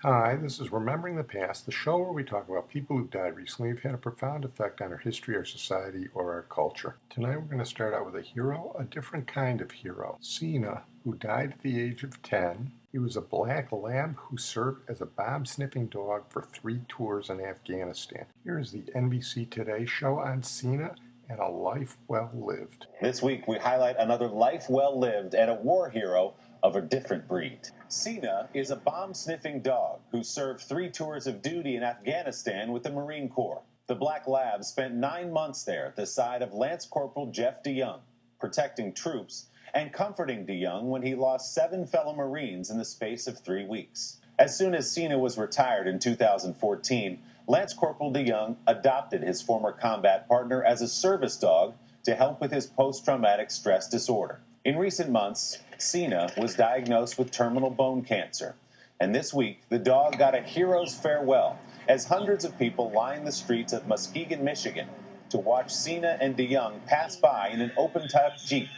Hi, this is Remembering the Past, the show where we talk about people who've died recently who've had a profound effect on our history, our society, or our culture. Tonight we're going to start out with a hero, a different kind of hero. Cena, who died at the age of 10. He was a black lab who served as a bomb-sniffing dog for 3 tours in Afghanistan. Here is the NBC Today show on Cena and a life well lived. This week we highlight another life well lived and a war hero of a different breed. Cena is a bomb-sniffing dog who served 3 tours of duty in Afghanistan with the Marine Corps. The Black Lab spent 9 months there at the side of Lance Corporal Jeff DeYoung, protecting troops and comforting DeYoung when he lost 7 fellow Marines in the space of 3 weeks. As soon as Cena was retired in 2014, Lance Corporal DeYoung adopted his former combat partner as a service dog to help with his post-traumatic stress disorder. In recent months, Cena was diagnosed with terminal bone cancer, and this week the dog got a hero's farewell as hundreds of people lined the streets of Muskegon, Michigan to watch Cena and DeYoung pass by in an open-top Jeep,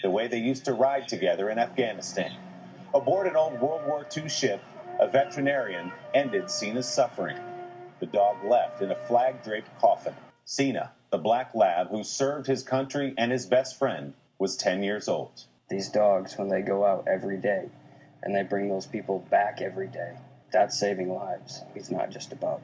the way they used to ride together in Afghanistan. Aboard an old World War II ship, a veterinarian ended Cena's suffering. The dog left in a flag-draped coffin. Cena, the black lab who served his country and his best friend, was 10 years old. These dogs, when they go out every day and they bring those people back every day, that's saving lives. He's not just about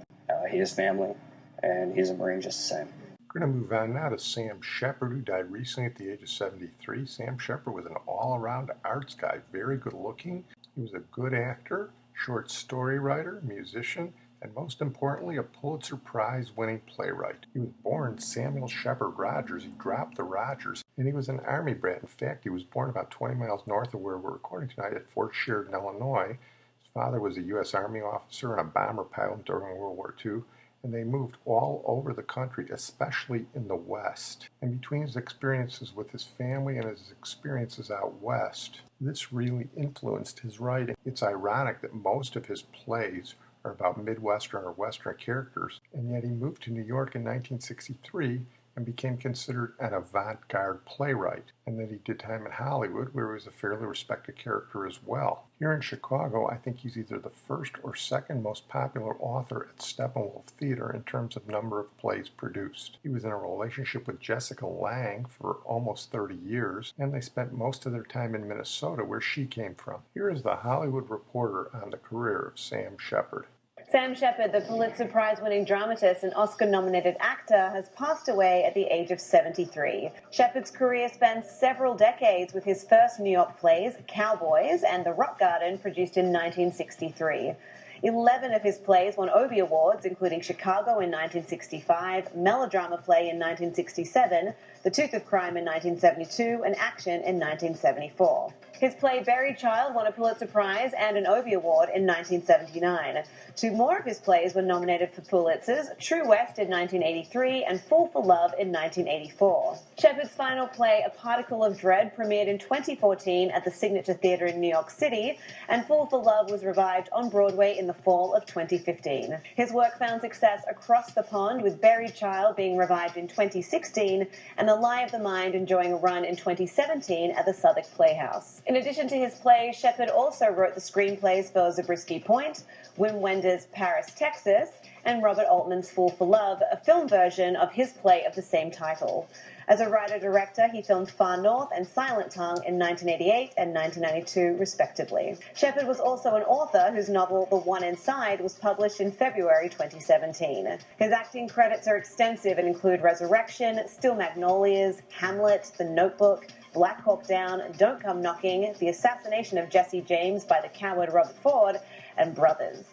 his family, and he's a Marine just the same. We're going to move on now to Sam Shepard, who died recently at the age of 73. Sam Shepard was an all-around arts guy, very good looking. He was a good actor, short story writer, musician, and most importantly, a Pulitzer Prize winning playwright. He was born Samuel Shepard Rogers. He dropped the Rogers, and he was an Army brat. In fact, he was born about 20 miles north of where we're recording tonight at Fort Sheridan, Illinois. His father was a U.S. Army officer and a bomber pilot during World War II, and they moved all over the country, especially in the West. And between his experiences with his family and his experiences out West, this really influenced his writing. It's ironic that most of his plays are about Midwestern or Western characters, and yet he moved to New York in 1963 and became considered an avant-garde playwright, and then he did time in Hollywood, where he was a fairly respected character as well. Here in Chicago, I think he's either the first or second most popular author at Steppenwolf Theater in terms of number of plays produced. He was in a relationship with Jessica Lange for almost 30 years, and they spent most of their time in Minnesota, where she came from. Here is the Hollywood Reporter on the career of Sam Shepard. Sam Shepard, the Pulitzer Prize-winning dramatist and Oscar-nominated actor, has passed away at the age of 73. Shepard's career spans several decades, with his first New York plays, Cowboys and The Rock Garden, produced in 1963. 11 of his plays won Obie Awards, including Chicago in 1965, Melodrama Play in 1967, The Tooth of Crime in 1972, and Action in 1974. His play Buried Child won a Pulitzer Prize and an Obie Award in 1979. 2 more of his plays were nominated for Pulitzers, True West in 1983 and Fool for Love in 1984. Shepard's final play, A Particle of Dread, premiered in 2014 at the Signature Theater in New York City, and Fool for Love was revived on Broadway in the fall of 2015. His work found success across the pond, with Buried Child being revived in 2016 and The Lie of the Mind enjoying a run in 2017 at the Southwark Playhouse. In addition to his plays, Shepard also wrote the screenplays for Zabriskie Point, Wim Wenders' Paris, Texas, and Robert Altman's Fool for Love, a film version of his play of the same title. As a writer-director, he filmed Far North and Silent Tongue in 1988 and 1992, respectively. Shepard was also an author whose novel The One Inside was published in February 2017. His acting credits are extensive and include Resurrection, Still Magnolias, Hamlet, The Notebook, Black Hawk Down, Don't Come Knocking, The Assassination of Jesse James by the coward Robert Ford, and Brothers.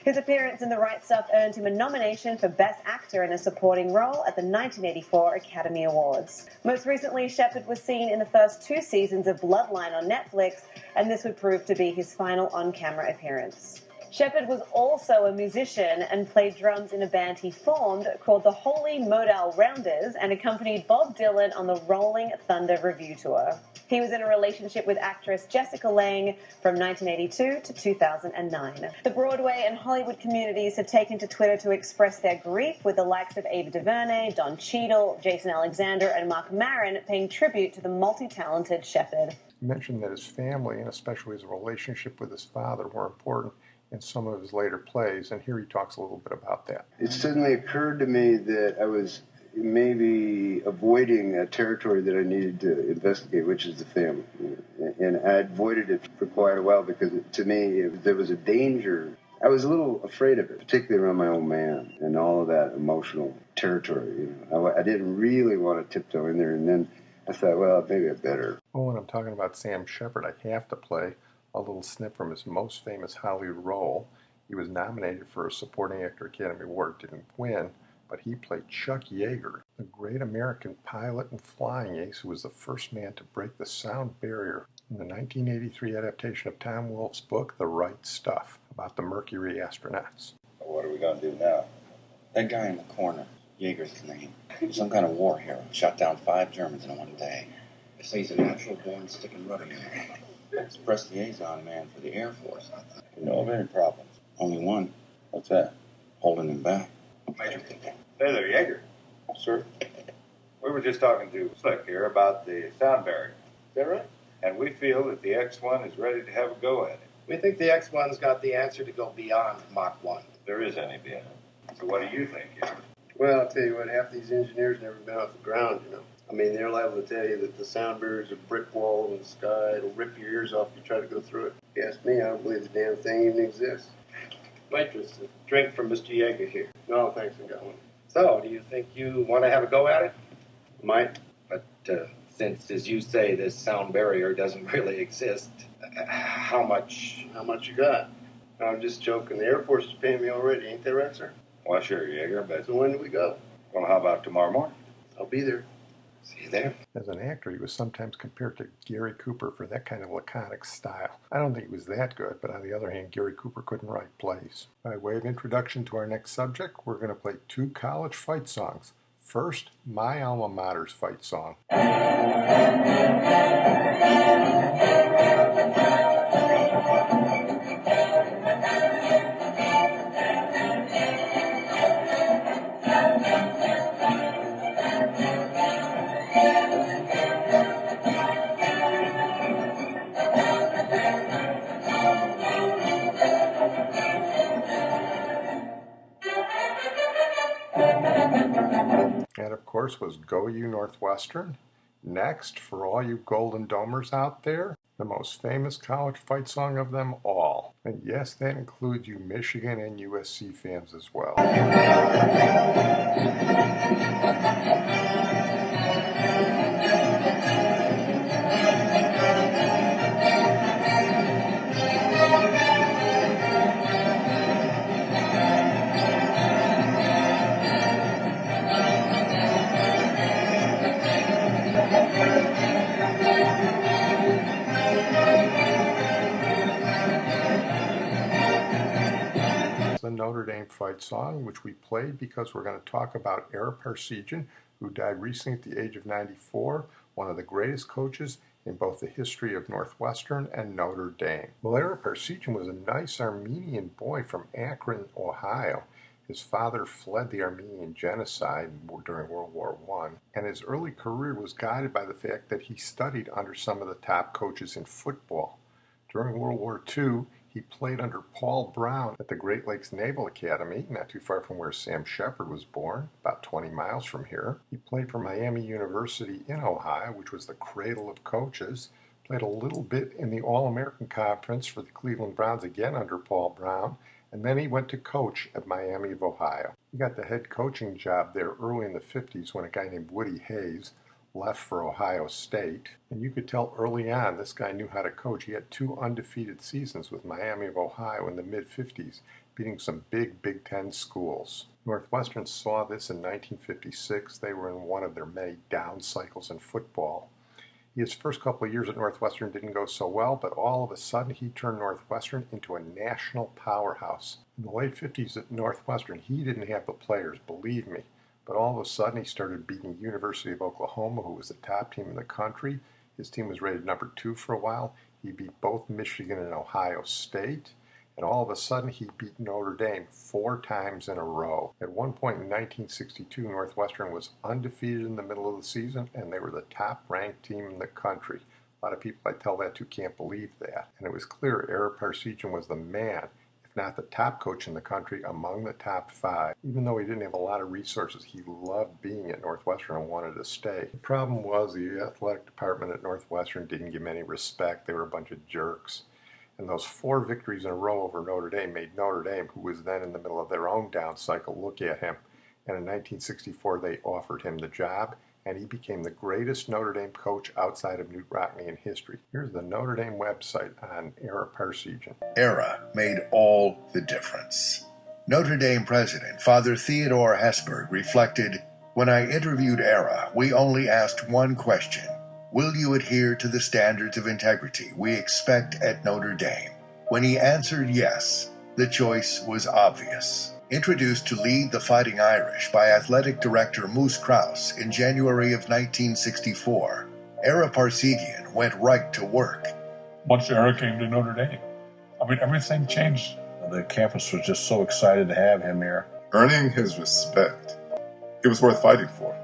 His appearance in The Right Stuff earned him a nomination for Best Actor in a Supporting Role at the 1984 Academy Awards. Most recently, Shepard was seen in the first 2 seasons of Bloodline on Netflix, and this would prove to be his final on-camera appearance. Shepard was also a musician and played drums in a band he formed called the Holy Modal Rounders and accompanied Bob Dylan on the Rolling Thunder Review Tour. He was in a relationship with actress Jessica Lange from 1982 to 2009. The Broadway and Hollywood communities have taken to Twitter to express their grief, with the likes of Ava DuVernay, Don Cheadle, Jason Alexander, and Mark Maron paying tribute to the multi-talented Shepard. He mentioned that his family, and especially his relationship with his father, were important in some of his later plays, and here he talks a little bit about that. It suddenly occurred to me that I was maybe avoiding a territory that I needed to investigate, which is the family. And I avoided it for quite a while because, to me, there was a danger. I was a little afraid of it, particularly around my old man and all of that emotional territory. I didn't really want to tiptoe in there, and then I thought, well, maybe I better. Well, when I'm talking about Sam Shepard, I have to play a little snip from his most famous Hollywood role. He was nominated for a Supporting Actor Academy Award, didn't win, but he played Chuck Yeager, the great American pilot and flying ace who was the first man to break the sound barrier in the 1983 adaptation of Tom Wolfe's book, The Right Stuff, about the Mercury astronauts. What are we going to do now? That guy in the corner, Yeager's his name. He's some kind of war hero. Shot down 5 Germans in one day. They say he's a natural-born stick and rudder man. He's press liaison man for the Air Force. You know of any problems? Only one. What's that? Holding him back. Major. Hey there, Yeager. Sir? We were just talking to Slick here about the sound barrier. Is that right? And we feel that the X1 is ready to have a go at it. We think the X1's got the answer to go beyond Mach 1. If there is any beyond. So what do you think, Yeager? Well, I'll tell you what, half these engineers never been off the ground, you know. I mean, they're liable to tell you that the sound barrier is a brick wall in the sky. It'll rip your ears off if you try to go through it. If you ask me, I don't believe the damn thing even exists. Waitress, a drink from Mr. Yeager here. No, thanks, I got one. So, do you think you want to have a go at it? Might. But since, as you say, this sound barrier doesn't really exist, how much? How much you got? No, I'm just joking. The Air Force is paying me already. Ain't that right, sir? Well, sure, Yeager, but So when do we go? well, how about tomorrow morning? I'll be there. See you there. As an actor, he was sometimes compared to Gary Cooper for that kind of laconic style. I don't think he was that good, but on the other hand, Gary Cooper couldn't write plays. By way of introduction to our next subject, we're going to play 2 college fight songs. First, my alma mater's fight song. And of course was Go You Northwestern. Next, for all you Golden Domers out there, the most famous college fight song of them all. And yes, that includes you Michigan and USC fans as well. The Notre Dame fight song, which we played because we're going to talk about Ara Parseghian, who died recently at the age of 94, one of the greatest coaches in both the history of Northwestern and Notre Dame. Well, Ara Parseghian was a nice Armenian boy from Akron, Ohio. His father fled the Armenian genocide during World War I, and his early career was guided by the fact that he studied under some of the top coaches in football. During World War II, he played under Paul Brown at the Great Lakes Naval Academy, not too far from where Sam Shepard was born, about 20 miles from here. He played for Miami University in Ohio, which was the cradle of coaches. Played a little bit in the All-American Conference for the Cleveland Browns, again under Paul Brown, and then he went to coach at Miami of Ohio. He got the head coaching job there early in the 50s when a guy named Woody Hayes left for Ohio State, and you could tell early on this guy knew how to coach. He had 2 undefeated seasons with Miami of Ohio in the mid-50s, beating some big Big Ten schools. Northwestern saw this in 1956. They were in one of their many down cycles in football. His first couple of years at Northwestern didn't go so well, but all of a sudden he turned Northwestern into a national powerhouse. In the late 50s at Northwestern, he didn't have the players, believe me. But all of a sudden, he started beating University of Oklahoma, who was the top team in the country. His team was rated number 2 for a while. He beat both Michigan and Ohio State. And all of a sudden, he beat Notre Dame 4 times in a row. At one point in 1962, Northwestern was undefeated in the middle of the season, and they were the top-ranked team in the country. A lot of people I tell that to can't believe that. And it was clear Ara Parseghian was the man. If if not the top coach in the country, among the top 5. Even though he didn't have a lot of resources, he loved being at Northwestern and wanted to stay. The problem was the athletic department at Northwestern didn't give him any respect. They were a bunch of jerks. And those 4 victories in a row over Notre Dame made Notre Dame, who was then in the middle of their own down cycle, look at him. And in 1964, they offered him the job, and he became the greatest Notre Dame coach outside of Knute Rockne in history. Here's the Notre Dame website on Ara Parseghian. Ara made all the difference. Notre Dame president Father Theodore Hesburgh reflected, "When I interviewed Ara, we only asked one question. Will you adhere to the standards of integrity we expect at Notre Dame? When he answered yes, the choice was obvious." Introduced to lead the Fighting Irish by athletic director Moose Krause in January of 1964, Ara Parseghian went right to work. Once Ara came to Notre Dame, everything changed. The campus was just so excited to have him here. Earning his respect, it was worth fighting for.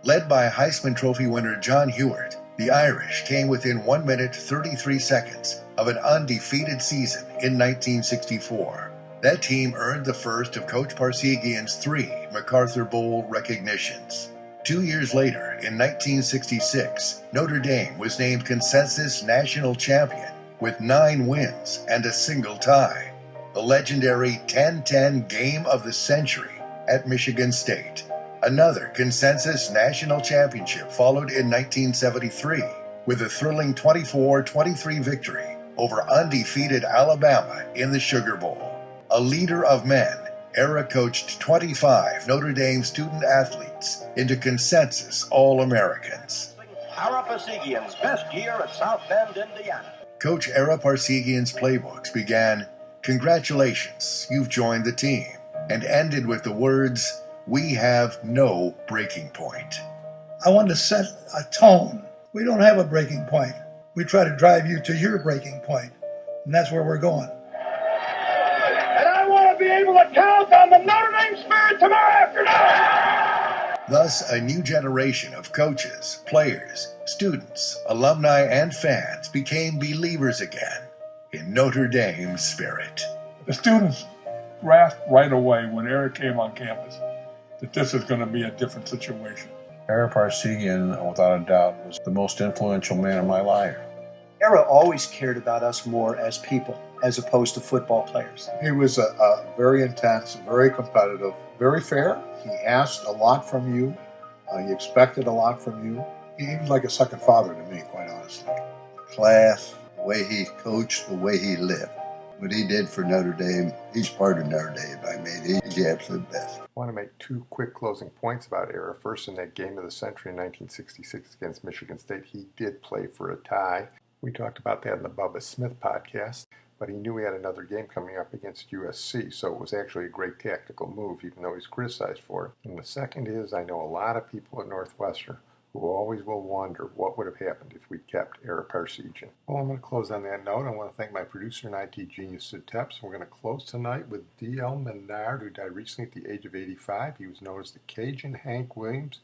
Led by Heisman Trophy winner John Hewart, the Irish came within 1 minute 33 seconds of an undefeated season in 1964. That team earned the first of Coach Parseghian's 3 MacArthur Bowl recognitions. 2 years later, in 1966, Notre Dame was named consensus national champion with 9 wins and a single tie. The legendary 10-10 Game of the Century at Michigan State. Another consensus national championship followed in 1973 with a thrilling 24-23 victory over undefeated Alabama in the Sugar Bowl. A leader of men, Ara coached 25 Notre Dame student-athletes into consensus All-Americans. Ara Parseghian's best year at South Bend, Indiana. Coach Ara Parseghian's playbooks began, "Congratulations, you've joined the team," and ended with the words, "We have no breaking point." I wanted to set a tone. We don't have a breaking point. We try to drive you to your breaking point, and that's where we're going. Be able to count on the Notre Dame spirit tomorrow afternoon. Thus, a new generation of coaches, players, students, alumni, and fans became believers again in Notre Dame's spirit. The students grasped right away when Ara came on campus that this is going to be a different situation. Ara Parseghian, without a doubt, was the most influential man in my life. Ara always cared about us more as people, as opposed to football players. He was a very intense, very competitive, very fair. He asked a lot from you. He expected a lot from you. He was like a second father to me, quite honestly. Class, the way he coached, the way he lived. What he did for Notre Dame, he's part of Notre Dame. He's the absolute best. I want to make 2 quick closing points about Ara. First, in that game of the century in 1966 against Michigan State, he did play for a tie. We talked about that in the Bubba Smith podcast, but he knew he had another game coming up against USC, so it was actually a great tactical move, even though he's criticized for it. And the second is, I know a lot of people at Northwestern who always will wonder what would have happened if we'd kept Ara Parseghian. Well, I'm going to close on that note. I want to thank my producer and IT genius, Sid Tepps. We're going to close tonight with D.L. Menard, who died recently at the age of 85. He was known as the Cajun Hank Williams,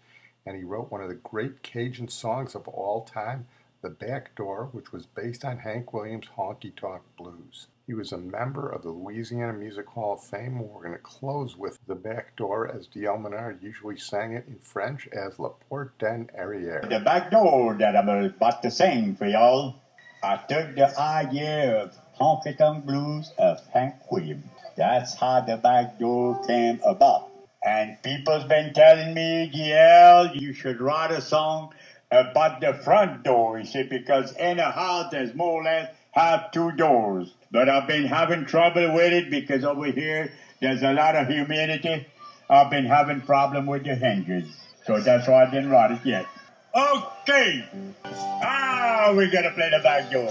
and he wrote one of the great Cajun songs of all time, The Back Door, which was based on Hank Williams' Honky Tonk Blues. He was a member of the Louisiana Music Hall of Fame, and we're going to close with The Back Door as D.L. Menard usually sang it in French as La Porte d'un Arrière. The back door that I'm about to sing for y'all, I took the idea of Honky Tonk Blues of Hank Williams. That's how the back door came about. And people's been telling me, DL, you should write a song about the front door, you see, because in a house there's more or less have 2 doors. But I've been having trouble with it because over here there's a lot of humidity. I've been having problem with the hinges. So that's why I didn't write it yet. Okay. We're gonna play the back door.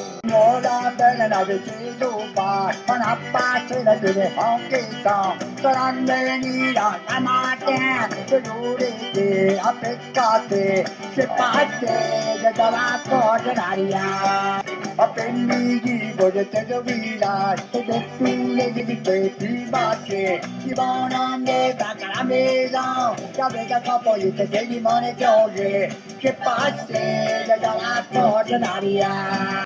Che passe da la porta d'aria.